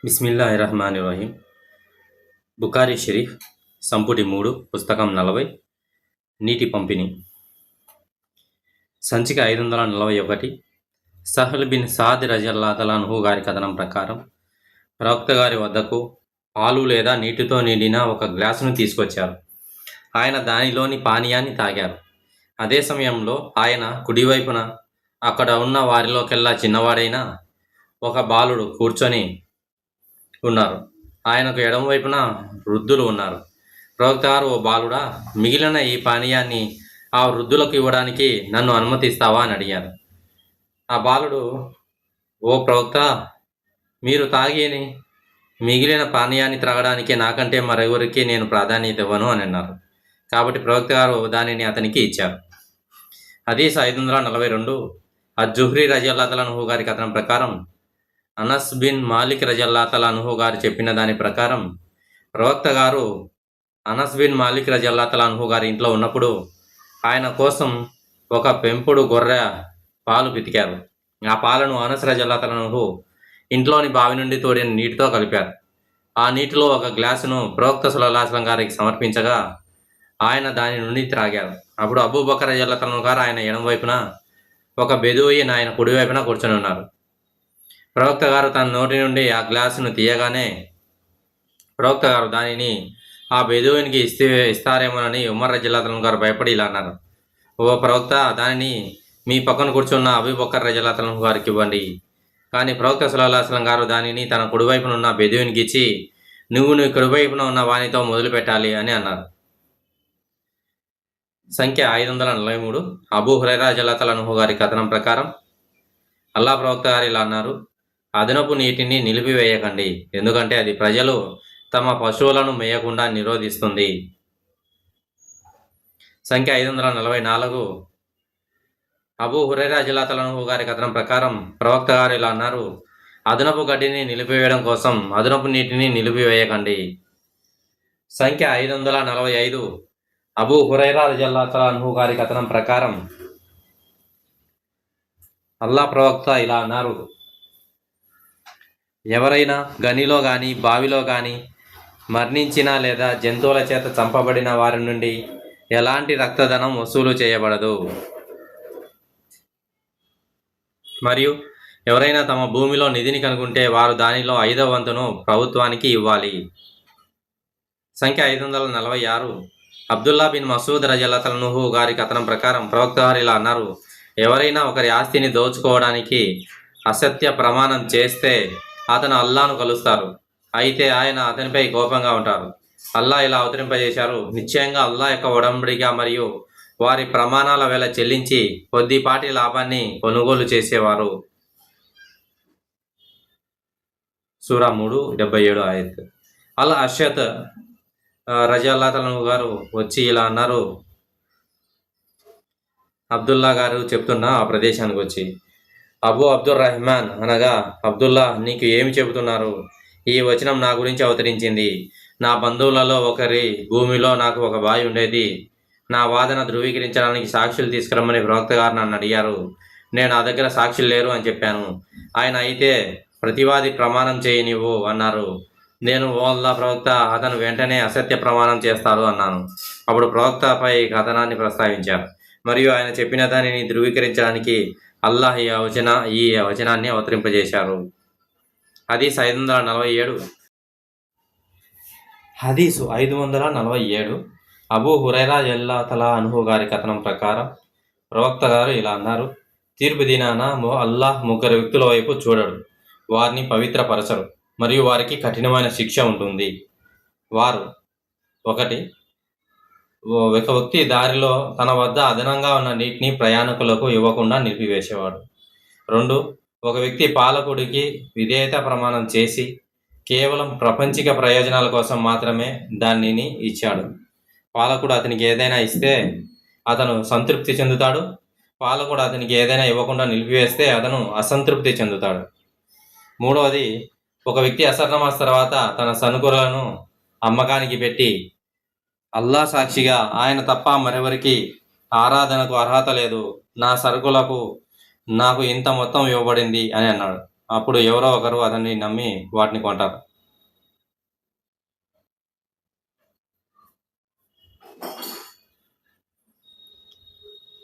బిస్మిల్లాహిర్రహమానిర్రహీం. బుఖారీ షరీఫ్ సంపుటి 3 పుస్తకం 40 నీటి పంపిణీ సంచిక 541. సహల్ బిన్ సాద్ రజల్లాహు అన్హు గారి కథనం ప్రకారం ప్రవక్త గారి వద్దకు పాలు లేదా నీటితో నిండిన ఒక గ్లాసును తీసుకొచ్చారు. ఆయన దానిలోని పానీయాన్ని తాగారు. అదే సమయంలో ఆయన కుడివైపున అక్కడ ఉన్న వారిలోకెల్లా చిన్నవాడైన ఒక బాలుడు కూర్చొని ఉన్నారు. ఆయనకు ఎడమవైపున వృద్ధులు ఉన్నారు. ప్రవక్త గారు, ఓ బాలుడా, మిగిలిన ఈ పానీయాన్ని ఆ వృద్ధులకు ఇవ్వడానికి నన్ను అనుమతిస్తావా అని అడిగారు. ఆ బాలుడు, ఓ ప్రవక్త, మీరు తాగేని మిగిలిన పానీయాన్ని త్రాగడానికి నాకంటే మరెవరికి నేను ప్రాధాన్యత ఇవ్వను అని అన్నారు. కాబట్టి ప్రవక్త గారు దానిని అతనికి ఇచ్చారు. హదీస్ 542. అజ్-జుహ్రీ రజియల్లాహు అన్హు గారి కథనం ప్రకారం అనస్ బిన్ మాలిక్ రజియల్లాహు అన్హు గారు చెప్పిన దాని ప్రకారం ప్రవక్త గారు అనస్ బిన్ మాలిక్ రజియల్లాహు అన్హు గారి ఇంట్లో ఉన్నప్పుడు ఆయన కోసం ఒక పెంపుడు గొర్రె పాలు పితికారు. ఆ పాలను అనస్ రజియల్లాహు అన్హు ఇంట్లోని బావి నుండి తోడిన నీటితో కలిపారు. ఆ నీటిలో ఒక గ్లాసును ప్రవక్త సల్లల్లాహు అలైహి వసల్లం గారికి సమర్పించగా ఆయన దాని నుండి త్రాగారు. అప్పుడు అబూబకర్ రజియల్లాహు అన్హు గారు ఆయన ఎడమ వైపున, ఒక బెదూయిన్ ఆయన కుడివైపున కూర్చొని ఉన్నారు. ప్రవక్త గారు తన నోటి నుండి ఆ గ్లాసును తీయగానే ప్రవక్త గారు దానిని ఆ బెదూయిన్కి ఇస్తారేమోనని ఉమర్ రజియల్లాహు అన్హు గారు భయపడి ఇలా అన్నారు, ఓ ప్రవక్త, దానిని మీ పక్కన కూర్చున్న అబూబకర్ రజియల్లాహు అన్హు గారికి ఇవ్వండి. కానీ ప్రవక్త సల్లల్లాహు అలైహి వసల్లం గారు దానిని తన కుడివైపున ఉన్న బెదూయిన్కి ఇచ్చి, నువ్వు నీ కుడివైపున ఉన్న వానితో మొదలు పెట్టాలి అని అన్నారు. సంఖ్య 543. అబూ హురైరా రజియల్లాహు అన్హు గారి కథనం ప్రకారం అల్లాహ్ ప్రవక్త గారు ఇలా అన్నారు, అదనపు నీటిని నిలిపివేయకండి, ఎందుకంటే అది ప్రజలు తమ పశువులను మేయకుండా నిరోధిస్తుంది. సంఖ్య 544. అబూ హురైరా రజియల్లాహు అన్హు గారి కథనం ప్రకారం ప్రవక్త గారు ఇలా అన్నారు, అదనపు గడ్డిని నిలిపివేయడం కోసం అదనపు నీటిని నిలిపివేయకండి. సంఖ్య 545. అబూ హురైరా రజియల్లాహు అన్హు గారి కథనం ప్రకారం అల్లాహ్ ప్రవక్త ఇలా అన్నారు, ఎవరైనా గనిలో కానీ బావిలో కానీ మరణించిన లేదా జంతువుల చేత చంపబడిన వారి నుండి ఎలాంటి రక్తధనం వసూలు చేయబడదు. మరియు ఎవరైనా తమ భూమిలో నిధిని కనుగొంటే వారు దానిలో 5వ వంతును ప్రభుత్వానికి ఇవ్వాలి. సంఖ్య 546. అబ్దుల్లా బిన్ మసూద్ రజియల్లాహు అన్హు గారి కథనం ప్రకారం ప్రవక్త గారు ఇలా అన్నారు, ఎవరైనా ఒకరి ఆస్తిని దోచుకోవడానికి అసత్య ప్రమాణం చేస్తే అతను అల్లాను కలుస్తారు, అయితే ఆయన అతనిపై కోపంగా ఉంటారు. అల్లా ఇలా అవతరింపజేశారు, నిశ్చయంగా అల్లా యొక్క ఒడంబడిక మరియు వారి ప్రమాణాల వేళ చెల్లించి కొద్దిపాటి లాభాన్ని కొనుగోలు చేసేవారు. సూరా 3 77 ఆయత్. అల్ అషత్ రజియల్లాహు అన్హు గారు వచ్చి ఇలా అన్నారు, అబ్దుల్లా గారు చెప్తున్న ఆ ప్రదేశానికి వచ్చి, అబూ అబ్దుర్ రహమాన్ అనగా అబ్దుల్లా, నీకు ఏమి చెబుతున్నారు? ఈ వచనం నా గురించి అవతరించింది. నా బంధువులలో ఒకరి భూమిలో నాకు ఒక బావి ఉండేది. నా వాదన ధృవీకరించడానికి సాక్షులు తీసుకురమ్మని ప్రవక్త గారు నన్ను అడిగారు. నేను నా దగ్గర సాక్షులు లేరు అని చెప్పాను. ఆయన అయితే ప్రతివాది ప్రమాణం చేయనివ్వు అన్నారు. నేను, ఓ అల్లాహ్ ప్రవక్త, అతను వెంటనే అసత్య ప్రమాణం చేస్తాడు అన్నాను. అప్పుడు ప్రవక్తపై కథనాన్ని ప్రస్తావించారు మరియు ఆయన చెప్పిన దానిని ధృవీకరించడానికి అల్లాహ్ ఈ వచనాన్ని అవతరింపజేశారు. హదీస్ 547. హదీసు 547. అబూ హురైరా రజియల్లాహు అన్హు గారి కథనం ప్రకారం ప్రవక్త గారు ఇలా అన్నారు, తీర్పు దినాన అల్లాహ్ ముగ్గురు వ్యక్తుల వైపు చూడడు, వారిని పవిత్రపరచరు మరియు వారికి కఠినమైన శిక్ష ఉంటుంది. వారు: 1. ఒక వ్యక్తి దారిలో తన వద్ద అదనంగా ఉన్న నీటిని ప్రయాణికులకు ఇవ్వకుండా నిలిపివేసేవాడు. 2. ఒక వ్యక్తి పాలకుడికి విధేయత ప్రమాణం చేసి కేవలం ప్రపంచిక ప్రయోజనాల కోసం మాత్రమే దానిని ఇచ్చాడు. పాలకుడు అతనికి ఏదైనా ఇస్తే అతను సంతృప్తి చెందుతాడు, పాలకుడు అతనికి ఏదైనా ఇవ్వకుండా నిలిపివేస్తే అతను అసంతృప్తి చెందుతాడు. 3. ఒక వ్యక్తి అసర్ నమాజ్ తర్వాత తన సరుకులను అమ్మకానికి పెట్టి, అల్లాహ్ సాక్షిగా ఆయన తప్ప మరెవరికి ఆరాధనకు అర్హత లేదు, నా సరుకులకు నాకు ఇంత మొత్తం ఇవ్వబడింది అని అన్నాడు. అప్పుడు ఎవరో ఒకరు అతన్ని నమ్మి వాటిని కొంటారు.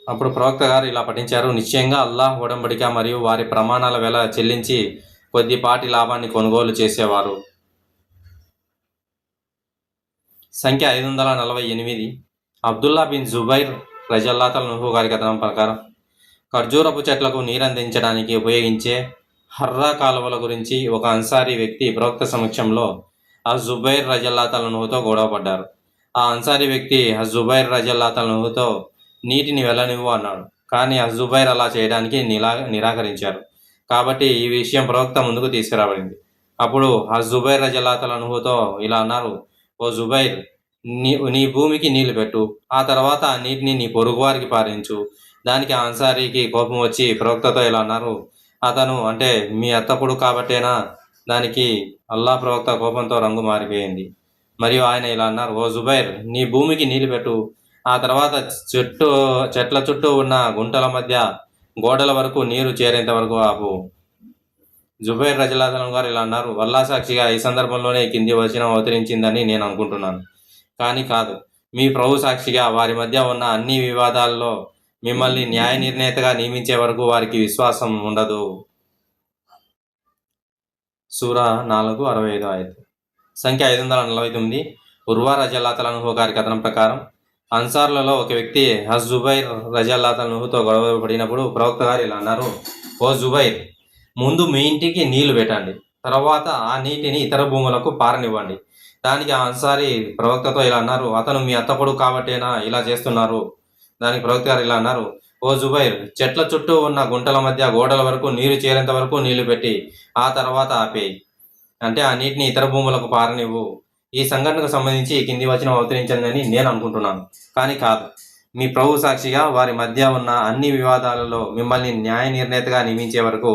అప్పుడు ప్రవక్త గారు ఇలా పఠించారు: నిశ్చయంగా అల్లాహ్ ఒడంబడిక మరియు వారి ప్రమాణాల వెల చెల్లించి కొద్దిపాటి లాభాన్ని కొనుగోలు చేసేవారు. సంఖ్య 548. అబ్దుల్లా బిన్ జుబైర్ రజల్లాహు గారి కథనం ప్రకారం ఖర్జూరపు చెట్లకు నీరందించడానికి ఉపయోగించే హర్రా కాలువల గురించి ఒక అన్సారీ వ్యక్తి ప్రవక్త సమక్షంలో జుబైర్ రజల్లాహుతో గొడవపడ్డారు. ఆ అన్సారీ వ్యక్తి జుబైర్ రజల్లాహుతో నీటిని వెళ్ళనివ్వు అన్నాడు. కానీ జుబైర్ అలా చేయడానికి నిరాకరించారు. కాబట్టి ఈ విషయం ప్రవక్త ముందుకు తీసుకురాబడింది. అప్పుడు జుబైర్ రజల్లాహుతో ఇలా అన్నారు: ఓ జుబైర్, నీ భూమికి నీళ్లు పెట్టు, ఆ తర్వాత ఆ నీటిని నీ పొరుగువారికి పారించు. దానికి ఆ అన్సారీకి కోపం వచ్చి ప్రవక్తతో ఇలా అన్నారు: అతను అంటే మీ అత్తపుడు కాబట్టేనా? దానికి అల్లా ప్రవక్త కోపంతో రంగు మారిపోయింది. మరియు ఆయన ఇలా అన్నారు: ఓ జుబైర్, నీ భూమికి నీళ్లు పెట్టు, ఆ తర్వాత చెట్ల చుట్టూ ఉన్న గుంటల మధ్య గోడల వరకు నీరు చేరేంత వరకు ఆపు. జుబైర్ రజల్లాహు గారు ఇలా అన్నారు: అల్లా సాక్షిగా ఈ సందర్భంలోనే కింది వచనం అవతరించిందని నేను అనుకుంటున్నాను, కానీ కాదు. మీ ప్రభు సాక్షిగా వారి మధ్య ఉన్న అన్ని వివాదాల్లో మిమ్మల్ని న్యాయ నిర్ణేతగా నియమించే వరకు వారికి విశ్వాసం ఉండదు. సూరా 4:65 ఆయత్. సంఖ్య 549. ఉర్వా రజల్లాహు గారి కథనం ప్రకారం అన్సార్లలో ఒక వ్యక్తి జుబైర్ రజల్లాహుతో గొడవ పడినప్పుడు ప్రవక్త గారు ఇలా అన్నారు: ఓ జుబైర్, ముందు మీ ఇంటికి నీళ్లు పెట్టండి, తర్వాత ఆ నీటిని ఇతర భూములకు పారనివ్వండి. దానికి ఆ అన్సారీ ప్రవక్తతో ఇలా అన్నారు: అతను మీ అత్తపొడు కాబట్టేనా ఇలా చేస్తున్నారు? దానికి ప్రవక్త గారు ఇలా అన్నారు: ఓ జుబైర్, చెట్ల చుట్టూ ఉన్న గుంటల మధ్య గోడల వరకు నీరు చేరేంత వరకు నీళ్లు పెట్టి ఆ తర్వాత ఆపేయి, అంటే ఆ నీటిని ఇతర భూములకు పారనివ్వు. ఈ సంఘటనకు సంబంధించి కింది వచనం అవతరించిందని నేను అనుకుంటున్నాను, కానీ కాదు. మీ ప్రభు సాక్షిగా వారి మధ్య ఉన్న అన్ని వివాదాలలో మిమ్మల్ని న్యాయ నిర్ణేతగా నియమించే వరకు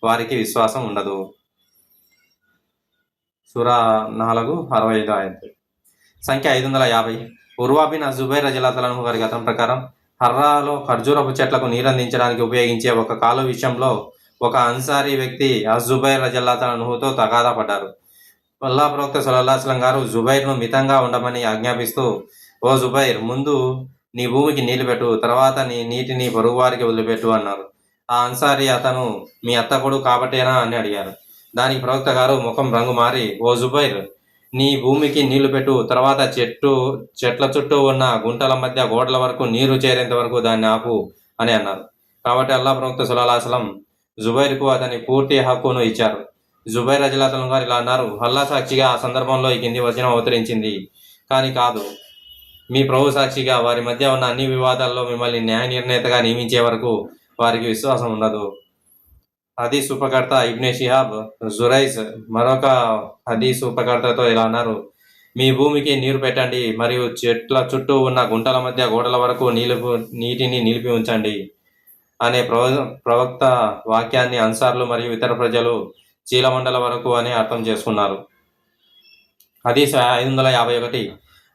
వారికి విశ్వాసం ఉండదు. సూరా 4:65 ఆయత్. సంఖ్య 550. ఉర్వా బిన్ జుబైర్ రజల్లాహు గారి కథనం ప్రకారం హర్రాలో ఖర్జూరపు చెట్లకు నీరందించడానికి ఉపయోగించే ఒక కాలు విషయంలో ఒక అన్సారీ వ్యక్తి జుబైర్ రజల్లాహుతో తగాదా పడ్డారు. అల్లా ప్రవక్త సల్లల్లాహు అలైహి వసల్లం గారు జుబైర్ను మితంగా ఉండమని ఆజ్ఞాపిస్తూ, ఓ జుబైర్, ముందు నీ భూమికి నీళ్లు పెట్టు, తర్వాత నీ నీటిని పొరుగువారికి వదిలిపెట్టు అన్నారు. ఆ అన్సారీ, అతను మీ అత్తకుడు కాబట్టేనా అని అడిగారు. దానికి ప్రవక్త గారు ముఖం రంగు మారి, ఓ జుబైర్, నీ భూమికి నీళ్లు పెట్టు, తర్వాత చెట్ల చుట్టూ ఉన్న గుంటల మధ్య గోడల వరకు నీరు చేరేంత వరకు దాన్ని ఆపు అని అన్నారు. కాబట్టి అల్లా ప్రవక్త సల్లల్లాహు అలైహి వసల్లం జుబైర్కు అతని పూర్తి హక్కును ఇచ్చారు. జుబైర్ రజల్లాహు గారు ఇలా అన్నారు: అల్లా సాక్షిగా ఆ సందర్భంలో ఈ కింది వచనం అవతరించింది, కానీ కాదు. మీ ప్రభు సాక్షిగా వారి మధ్య ఉన్న అన్ని వివాదాల్లో మిమ్మల్ని న్యాయ నిర్ణేతగా నియమించే వరకు వారికి విశ్వాసం ఉండదు. హదీస్ ఉపకర్త ఇబ్నే షిహాబ్ జురైజ్ మరొక హదీస్ ఉపకర్తతో ఇలా అన్నారు: మీ భూమికి నీరు పెట్టండి మరియు చెట్ల చుట్టూ ఉన్న గుంటల మధ్య గోడల వరకు నీటిని నిలిపి ఉంచండి అనే ప్రవక్త వాక్యాన్ని అన్సార్లు మరియు ఇతర ప్రజలు చీలమండల వరకు అని అర్థం చేసుకున్నారు. హదీస్ 551.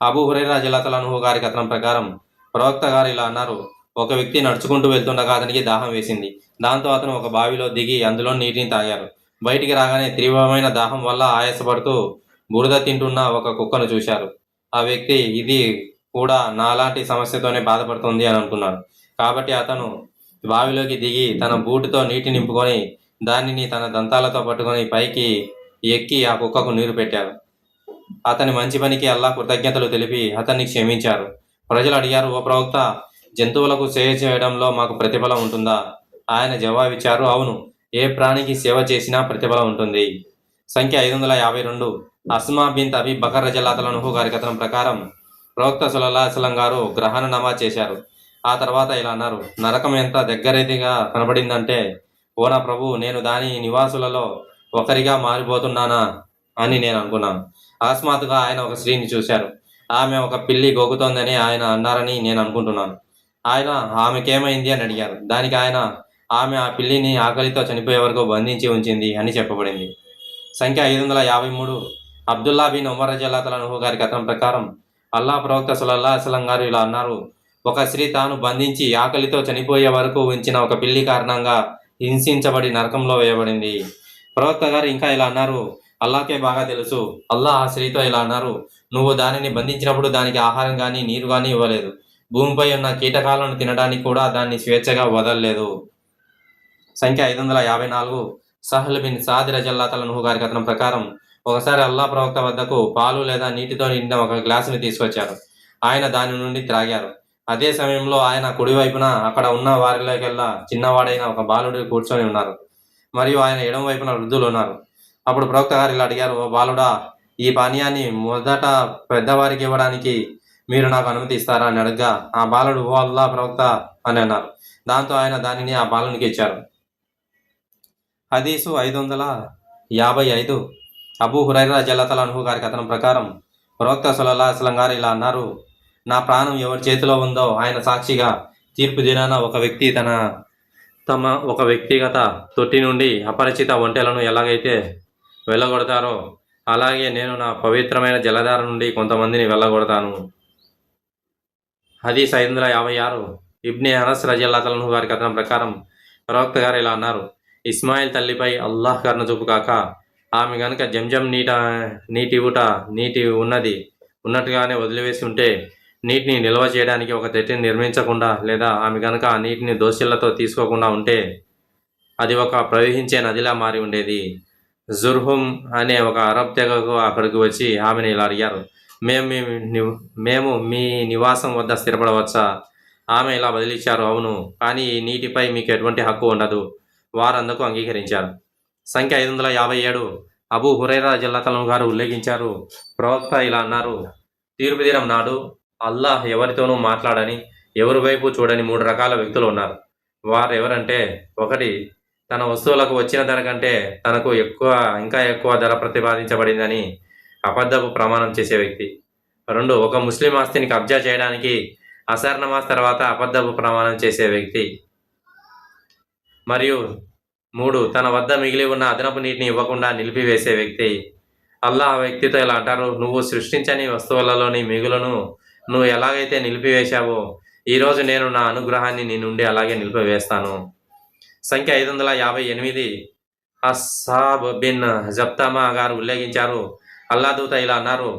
అబూ హురైరా రజల్లాహు గారి కథనం ప్రకారం ప్రవక్త గారు ఇలా అన్నారు: ఒక వ్యక్తి నడుచుకుంటూ వెళ్తుండగా అతనికి దాహం వేసింది. దాంతో అతను ఒక బావిలో దిగి అందులో నీటిని తాగారు. బయటికి రాగానే తీవ్రమైన దాహం వల్ల ఆయాసపడుతూ బురద తింటున్న ఒక కుక్కను చూశారు. ఆ వ్యక్తి ఇది కూడా నాలాంటి సమస్యతోనే బాధపడుతుంది అని అనుకున్నాడు. కాబట్టి అతను బావిలోకి దిగి తన బూటుతో నీటి నింపుకొని దానిని తన దంతాలతో పట్టుకొని పైకి ఎక్కి ఆ కుక్కకు నీరు పెట్టారు. అతని మంచి పనికి అల్లా కృతజ్ఞతలు తెలిపి అతన్ని క్షమించారు. ప్రజలు అడిగారు: ఓ ప్రవక్త, జంతువులకు సేవ చేయడంలో మాకు ప్రతిఫలం ఉంటుందా? ఆయన జవాబిచ్చారు: అవును, ఏ ప్రాణికి సేవ చేసినా ప్రతిఫలం ఉంటుంది. సంఖ్య 552. అస్మా బిన్ అబీ బకర్ రజల్లాహు గారి కథనం ప్రకారం ప్రవక్త సల్లల్లాహు అలైహి వసల్లం గారు గ్రహణ నమాజ్ చేశారు. ఆ తర్వాత ఇలా అన్నారు: నరకం ఎంత దగ్గరేదిగా కనబడిందంటే, ఓ నా ప్రభు, నేను దాని నివాసులలో ఒకరిగా మారిపోతున్నానా అని నేను అనుకున్నాను. అకస్మాత్తుగా ఆయన ఒక స్త్రీని చూశారు. ఆమె ఒక పిల్లి గోగుతోందని ఆయన అన్నారని నేను అనుకుంటున్నాను. ఆయన ఆమెకేమైంది అని అడిగారు. దానికి ఆయన, ఆమె ఆ పిల్లిని ఆకలితో చనిపోయే వరకు బంధించి ఉంచింది అని చెప్పబడింది. సంఖ్య 553. అబ్దుల్లా బిన్ ఉమర్ రజల్లాహు గారి కథనం ప్రకారం అల్లా ప్రవక్త సల్లల్లాహు అలైహి వసల్లం గారు ఇలా అన్నారు: ఒక స్త్రీ తాను బంధించి ఆకలితో చనిపోయే వరకు ఉంచిన ఒక పిల్లి కారణంగా హింసించబడి నరకంలో వేయబడింది. ప్రవక్త గారు ఇంకా ఇలా అన్నారు, అల్లాకే బాగా తెలుసు. అల్లాహ్ ఆ స్త్రీతో ఇలా అన్నారు, నువ్వు దానిని బంధించినప్పుడు దానికి ఆహారం కానీ నీరు కానీ ఇవ్వలేదు. భూమిపై ఉన్న కీటకాలను తినడానికి కూడా దాన్ని స్వేచ్ఛగా వదలలేదు. సంఖ్య 554. సహల్ బిన్ సాద్ రజల్లాహు గారి కథనం ప్రకారం ఒకసారి అల్లా ప్రవక్త వద్దకు పాలు లేదా నీటితో నిండిన ఒక గ్లాసుని తీసుకొచ్చారు. ఆయన దాని నుండి త్రాగారు. అదే సమయంలో ఆయన కుడివైపున అక్కడ ఉన్న వారిలోకెల్లా చిన్నవాడైన ఒక బాలుడు కూర్చొని ఉన్నారు, మరియు ఆయన ఎడమ వైపున వృద్ధులు ఉన్నారు. అప్పుడు ప్రవక్త గారు ఇలా అడిగారు, ఓ బాలుడా, ఈ పానీయాన్ని మొదట పెద్దవారికి ఇవ్వడానికి మీరు నాకు అనుమతి ఇస్తారా అని అడగగా ఆ బాలుడు ఓ అల్లా ప్రవక్త అని అన్నారు. దాంతో ఆయన దానిని ఆ బాలునికి ఇచ్చారు. హదీసు 555. అబూ హురైరా రలియల్లాహు గారి కథనం ప్రకారం ప్రవక్త సల్లల్లాహు అలైహి వసల్లం గారు ఇలా అన్నారు, నా ప్రాణం ఎవరి చేతిలో ఉందో ఆయన సాక్షిగా తీర్పు దినాన ఒక వ్యక్తిగత తొట్టి నుండి అపరిచిత ఒంటెలను ఎలాగైతే వెళ్ళగొడతారో అలాగే నేను నా పవిత్రమైన జలధార నుండి కొంతమందిని వెళ్ళగొడతాను. హదీస్ 556. ఇబ్నే అనస్ రలియల్లాహు గారి కథనం ప్రకారం ప్రవక్త గారు ఇలా అన్నారు, ఇస్మాయిల్ తల్లిపై అల్లాహ్ కరుణ చూపు కాక ఆమె గనుక జంజం నీటి ఉన్నట్టుగానే వదిలివేసి ఉంటే, నీటిని నిల్వ చేయడానికి ఒక తొట్టిని నిర్మించకుండా, లేదా ఆమె గనుక ఆ నీటిని దోసిళ్లతో తీసుకోకుండా ఉంటే అది ఒక ప్రవహించే నదిలా మారి ఉండేది. జుర్హుమ్ అనే ఒక అరబ్ తెగకు అక్కడికి వచ్చి ఆమెను ఇలా అడిగారు, మేము మీ నివాసం వద్ద స్థిరపడవచ్చా? ఆమె ఇలా బదిలిచ్చారు, అవును, కానీ ఈ నీటిపై మీకు ఎటువంటి హక్కు ఉండదు. వారందుకు అంగీకరించారు. సంఖ్య 557. అబూ హురైరా రలియల్లాహు గారు ఉల్లేఖించారు, ప్రవక్త ఇలా అన్నారు, తీర్పు దినం నాడు అల్లాహ్ ఎవరితోనూ మాట్లాడని, ఎవరి వైపు చూడని 3 రకాల వ్యక్తులు ఉన్నారు. వారు ఎవరంటే, 1. తన వస్తువులకు వచ్చిన ధర కంటే తనకు ఇంకా ఎక్కువ ధర ప్రతిపాదించబడిందని అబద్ధపు ప్రమాణం చేసే వ్యక్తి. 2. ఒక ముస్లిం ఆస్తిని కబ్జా చేయడానికి అసర్ నమాజ్ తర్వాత అబద్ధపు ప్రమాణం చేసే వ్యక్తి. మరియు 3. తన వద్ద మిగిలి ఉన్న అదనపు నీటిని ఇవ్వకుండా నిలిపివేసే వ్యక్తి. అల్లాహ్ ఆ వ్యక్తితో ఇలా అంటారు, నువ్వు సృష్టించని వస్తువులలోని మిగులను నువ్వు ఎలాగైతే నిలిపివేశావో ఈరోజు నేను నా అనుగ్రహాన్ని నీ నుండి అలాగే నిలిపివేస్తాను. సంఖ్య 558. అస్సాబ్ బిన్ జబ్తామా గారు ఉల్లేఖించారు, అల్లా దూత ఇలా అన్నారు,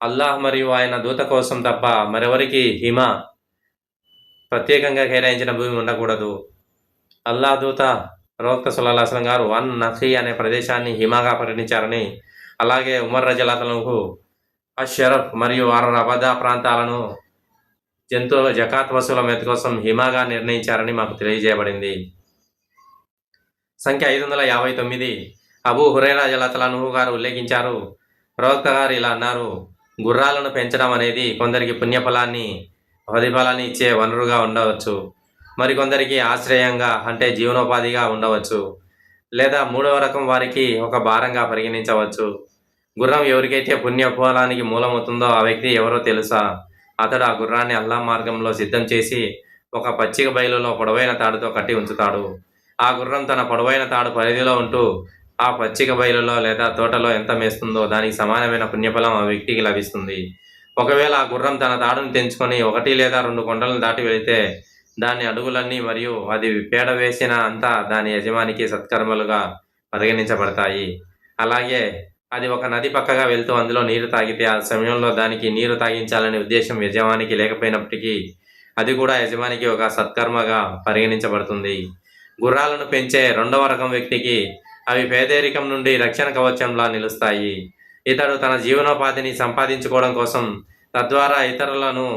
అల్లాహ్ మరియు ఆయన దూత కోసం తప్ప మరెవరికి ప్రత్యేకంగా కేటాయించిన భూమి ఉండకూడదు. అల్లా దూత ప్రవక్త సల్లల్లాహు అలైహి వసల్లం గారు వన్ నఖీ అనే ప్రదేశాన్ని హిమాగా పరిగణించారని, అలాగే ఉమర్ రలియల్లాహు అషరఫ్ మరియు రబదా ప్రాంతాలను జకాత్ వసూల మెత కోసం హిమాగా నిర్ణయించారని మాకు తెలియజేయబడింది. సంఖ్య 559. అబూ హురైరా రలియల్లాహు గారు ఉల్లేఖించారు, ప్రవక్త గారు ఇలా అన్నారు, గుర్రాలను పెంచడం అనేది కొందరికి ప్రతిఫలాన్ని ఇచ్చే వనరుగా ఉండవచ్చు, మరికొందరికి ఆశ్రయంగా అంటే జీవనోపాధిగా ఉండవచ్చు, లేదా 3వ రకం వారికి ఒక భారంగా పరిగణించవచ్చు. గుర్రం ఎవరికైతే పుణ్యఫలానికి మూలమవుతుందో ఆ వ్యక్తి ఎవరో తెలుసా? అతడు ఆ గుర్రాన్ని అల్లాహ్ మార్గంలో సిద్ధం చేసి ఒక పచ్చిక బయలులో పొడవైన తాడుతో కట్టి ఉంచుతాడు. ఆ గుర్రం తన పొడవైన తాడు పరిధిలో ఉంటూ ఆ పచ్చిక బయలులో లేదా తోటలో ఎంత మేస్తుందో దానికి సమానమైన పుణ్యఫలం ఆ వ్యక్తికి లభిస్తుంది. ఒకవేళ ఆ గుర్రం తన తాడును తెంచుకొని 1 లేదా 2 కొండలను దాటి వెళితే దాని అడుగులన్నీ మరియు అది పేడ వేసిన అంతా దాని యజమానికి సత్కర్మలుగా పరిగణించబడతాయి. అలాగే అది ఒక నది పక్కగా వెళ్తూ అందులో నీరు తాగితే ఆ సమయంలో దానికి నీరు తాగించాలనే ఉద్దేశం యజమానికి లేకపోయినప్పటికీ అది కూడా యజమానికి ఒక సత్కర్మగా పరిగణించబడుతుంది. గుర్రాలను పెంచే 2వ రకం వ్యక్తికి అవి పేదరికం నుండి రక్షణ కవచంలా నిలుస్తాయి. ఇతడు తన జీవనోపాధిని సంపాదించుకోవడం కోసం, తద్వారా ఇతరులను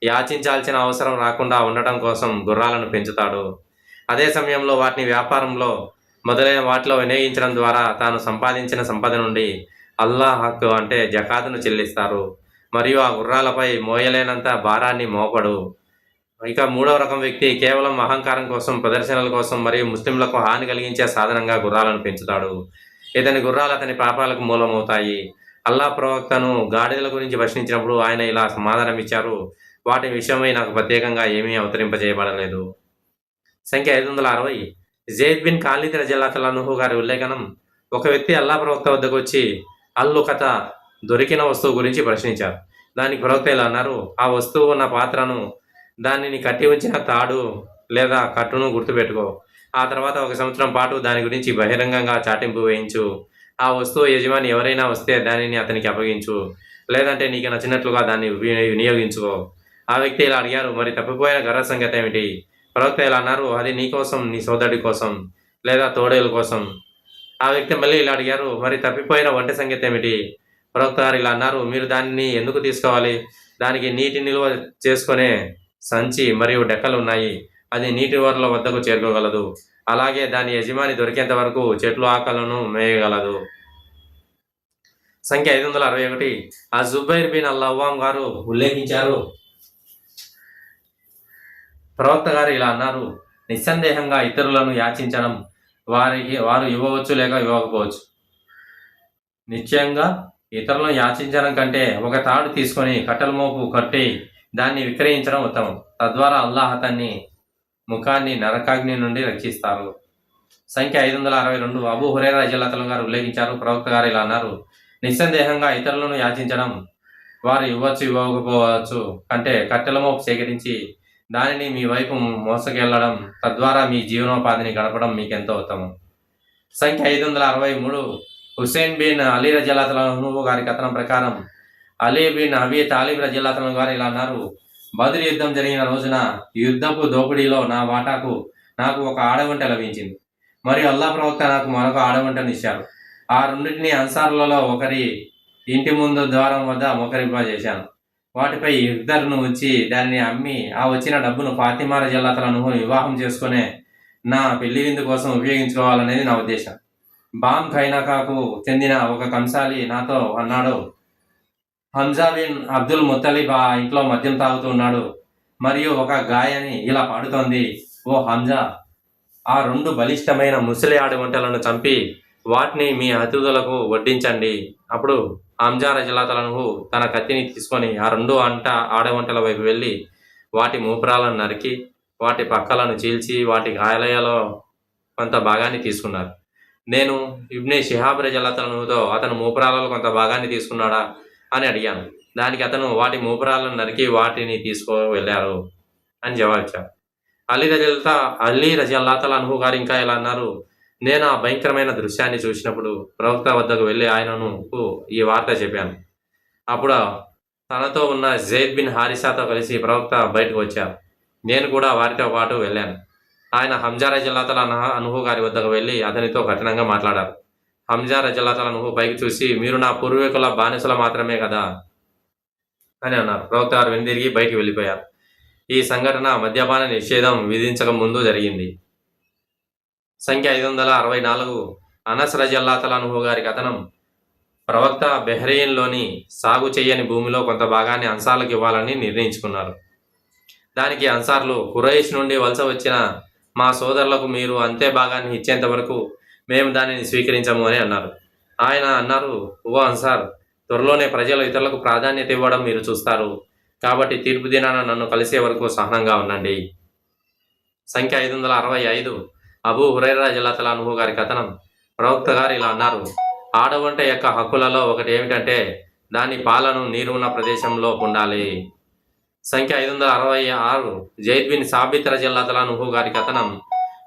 యాచించాల్సిన అవసరం రాకుండా ఉండటం కోసం గుర్రాలను పెంచుతాడు. అదే సమయంలో వాటిని వ్యాపారంలో మొదలైన వాటిలో వినియోగించడం ద్వారా తాను సంపాదించిన సంపద నుండి అల్లాహ్ హక్కు అంటే జకాతును చెల్లిస్తారు, మరియు ఆ గుర్రాలపై మోయలేనంత భారాన్ని మోపడు. ఇక 3వ రకం వ్యక్తి కేవలం అహంకారం కోసం, ప్రదర్శనల కోసం మరియు ముస్లింలకు హాని కలిగించే సాధనంగా గుర్రాలను పెంచుతాడు. ఇతని గుర్రాలు అతని పాపాలకు మూలమవుతాయి. అల్లాహ్ ప్రవక్తను గాడిదల గురించి ప్రశ్నించినప్పుడు ఆయన ఇలా సమాధానం ఇచ్చారు, వాటి విషయమై నాకు ప్రత్యేకంగా ఏమీ అవతరింపజేయబడలేదు. సంఖ్య 560. జైద్ బిన్ ఖాలిద్ రలియల్లాహు గారి ఉల్లేఖనం, ఒక వ్యక్తి అల్లాహ్ ప్రవక్త వద్దకు వచ్చి అల్లుకత దొరికిన వస్తువు గురించి ప్రశ్నించారు. దానికి ప్రవక్త ఇలా అన్నారు, ఆ వస్తువు ఉన్న పాత్రను, దానిని కట్టి ఉంచిన తాడు లేదా కట్టును గుర్తుపెట్టుకో. ఆ తర్వాత 1 సంవత్సరం పాటు దాని గురించి బహిరంగంగా చాటింపు వేయించు. ఆ వస్తువు యజమాని ఎవరైనా వస్తే దానిని అతనికి అప్పగించు. లేదంటే నీకు నచ్చినట్లుగా దాన్ని వినియోగించుకో. ఆ వ్యక్తి ఇలా అడిగారు, మరి తప్పిపోయిన గర్ర సంగతి ఏమిటి? ప్రవక్త ఇలా అన్నారు, అది నీ కోసం, నీ సోదరుడి కోసం, లేదా తోడేలు కోసం. ఆ వ్యక్తి మళ్ళీ ఇలా అడిగారు, మరి తప్పిపోయిన ఒంటె సంగతి ఏమిటి? ప్రవక్త గారు ఇలా అన్నారు, మీరు దానిని ఎందుకు తీసుకోవాలి? దానికి నీటి నిల్వ చేసుకునే సంచి మరియు డెక్కలు ఉన్నాయి. అది నీటి వరల వద్దకు చేరుకోగలదు. అలాగే దాని యజమాని దొరికేంత వరకు చెట్లు ఆకలను మేయగలదు. సంఖ్య 561. ఆ జుబైర్ బిన్ అల్-అవ్వాం గారు ఉల్లేఖించారు, ప్రవక్త గారు ఇలా అన్నారు, నిస్సందేహంగా ఇతరులను యాచించడం వారు ఇవ్వవచ్చు లేక ఇవ్వకపోవచ్చు. నిశ్చయంగా ఇతరులను యాచించడం కంటే ఒక తాడు తీసుకొని కట్టెల మోపు కట్టి దాన్ని విక్రయించడం ఉత్తమం. తద్వారా అల్లాహ్ అతన్ని ముఖాన్ని నరకాగ్ని నుండి రక్షిస్తారు. సంఖ్య 562. అబూ హురైరా రజియల్లాహు గారు ఉల్లేఖించారు, ప్రవక్త గారు ఇలా అన్నారు, నిస్సందేహంగా ఇతరులను యాచించడం వారు ఇవ్వచ్చు ఇవ్వకపోవచ్చు కంటే కట్టెల మోపు సేకరించి దానిని మీ వైపు మోసకెళ్లడం, తద్వారా మీ జీవనోపాధిని గడపడం మీకెంతో ఉత్తమం. సంఖ్య 563. హుసేన్ బిన్ అలీ రజియల్లాహు గారి కథనం ప్రకారం అలీ బిన్ అబీ తాలిబ్ రజియల్లాహు గారు ఇలా అన్నారు, బద్ర్ యుద్ధం జరిగిన రోజున యుద్ధపు దోపిడీలో నా వాటాకు నాకు ఒక ఆడవంట లభించింది. మరియు అల్లాహ్ ప్రవక్త నాకు మరొక ఆడవంటను ఇచ్చారు. ఆ రెండింటిని అన్సారులలో ఒకరి ఇంటి ముందు ద్వారం వద్ద మోకరింపజేశాను. వాటిపై ఇద్దరును ఉంచి దానిని అమ్మి ఆ వచ్చిన డబ్బును ఫాతిమా రజియల్లాహు వివాహం చేసుకునే నా పెళ్లి విందు కోసం ఉపయోగించుకోవాలనేది నా ఉద్దేశం. బామ్ ఖైనకాకు చెందిన ఒక కంసాలి నాతో అన్నాడు, హంజా బిన్ అబ్దుల్ ముత్తలిబ్ ఆ ఇంట్లో మద్యం తాగుతూ ఉన్నాడు మరియు ఒక గాయని ఇలా పాడుతోంది, ఓ హంజా, ఆ 2 బలిష్టమైన ముసలి ఆడవంటలను చంపి వాటిని మీ అతిథులకు వడ్డించండి. అప్పుడు హంజా రజియల్లాహు తన కత్తిని తీసుకొని ఆ 2 ఆడవంటల వైపు వెళ్ళి వాటి మూపురాలను నరికి వాటి పక్కలను చీల్చి వాటి గాయాలలో కొంత భాగాన్ని తీసుకున్నారు. నేను ఇబ్నే షిహాబ్ రజియల్లాహుతో అతను మూపురాలలో కొంత భాగాన్ని తీసుకున్నాడా అని అడిగాను. దానికి అతను వాటి మూపురాలను నరికి వాటిని వెళ్ళారు అని జవాబిచ్చారు. అలీ రజియల్లాహు గారు ఇంకా ఇలా అన్నారు, నేను ఆ భయంకరమైన దృశ్యాన్ని చూసినప్పుడు ప్రవక్త వద్దకు వెళ్ళి ఆయనను ఈ వార్త చెప్పాను. అప్పుడు తనతో ఉన్న జైద్ బిన్ హారిసాతో కలిసి ప్రవక్త బయటకు వచ్చారు. నేను కూడా వారితో పాటు వెళ్ళాను. ఆయన హంజా రజియల్లాహు గారి వద్దకు వెళ్ళి అతనితో కఠినంగా మాట్లాడారు. హంజా రజియల్లాహు పైకి చూసి, మీరు నా పూర్వీకుల బానిసలు మాత్రమే కదా అని అన్నారు. ప్రవక్త గారు వెనుదిరిగి బయటికి వెళ్ళిపోయారు. ఈ సంఘటన మద్యపాన నిషేధం విధించక ముందు జరిగింది. సంఖ్య 564. అనస్ రజియల్లాహు గారి కథనం, ప్రవక్త బెహ్రెయిన్లోని సాగు చేయని భూమిలో కొంత భాగాన్ని అన్సార్లకు ఇవ్వాలని నిర్ణయించుకున్నారు. దానికి అన్సార్లు, ఖురైష్ నుండి వలస వచ్చిన మా సోదరులకు మీరు అంతే భాగాన్ని ఇచ్చేంత వరకు మేము దానిని స్వీకరించము అని అన్నారు. ఆయన అన్నారు, ఓ అన్సార్, త్వరలోనే ప్రజలు ఇతరులకు ప్రాధాన్యత ఇవ్వడం మీరు చూస్తారు. కాబట్టి తీర్పు దినాన నన్ను కలిసే వరకు సహనంగా ఉండండి. సంఖ్య 565. అబూ హురైరా రజియల్లాహు గారి కథనం, ప్రవక్త గారు ఇలా అన్నారు, ఆడవంట యొక్క హక్కులలో ఒకటి ఏమిటంటే దాని పాలను నీరు ఉన్న ప్రదేశంలో ఉండాలి. సంఖ్య 566. జైద్ బిన్ సాబిత్ రజియల్లాహు గారి కథనం,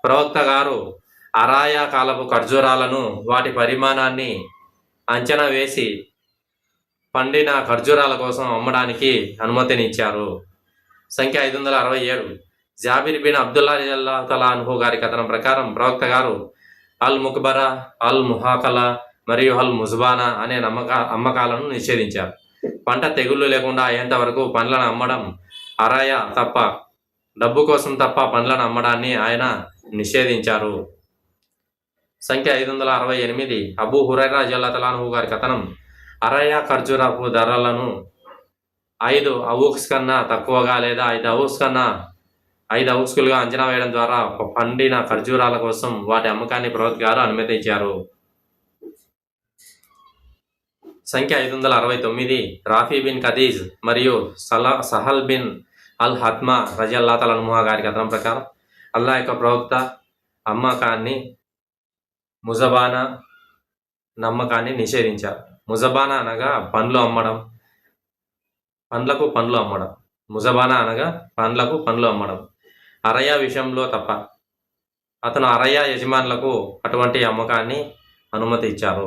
ప్రవక్త గారు అరాయా కాలపు ఖర్జూరాలను వాటి పరిమాణాన్ని అంచనా వేసి పండిన ఖర్జూరాల కోసం అమ్మడానికి అనుమతినిచ్చారు. సంఖ్య 567. జాబిర్ బిన్ అబ్దుల్లా రజియల్లాహు గారి కథనం ప్రకారం ప్రవక్త గారు అల్ ముక్బరా, అల్ ముహాకలా మరియు అల్ ముజ్బానా అనే అమ్మకాలను నిషేధించారు. పంట తెగుళ్ళు లేకుండా అయ్యేంత వరకు పండ్లను అమ్మడం అరాయ తప్ప, డబ్బు కోసం తప్ప పండ్లను అమ్మడాన్ని ఆయన నిషేధించారు. సంఖ్య 568. అబూ హురైరా రజియల్లాహు గారి కథనం, అరాయ ఖర్జూరపు ధరలను 5 అవుక్స్ కన్నా తక్కువగా లేదా 5 అవుక్స్లుగా అంచనా వేయడం ద్వారా పండిన ఖర్జూరాల కోసం వాటి అమ్మకాన్ని ప్రవక్త గారు అనుమతించారు. సంఖ్య 569. రాఫీ బిన్ ఖదీజ్ మరియు సహల్ బిన్ అల్ హత్మా రజియల్లాహు గారి కథనం ప్రకారం అల్లాహ్ యొక్క ప్రవక్త అమ్మకాన్ని ముజబానా నమ్మకాన్ని నిషేధించారు. ముజబానా అనగా పండ్లు అమ్మడం, పండ్లకు పండ్లు అమ్మడం. ముజబానా అనగా పండ్లకు పండ్లు అమ్మడం అరయ విషయంలో తప్ప. అతను అరయ్య యజమానులకు అటువంటి అమ్మకాన్ని అనుమతి ఇచ్చారు.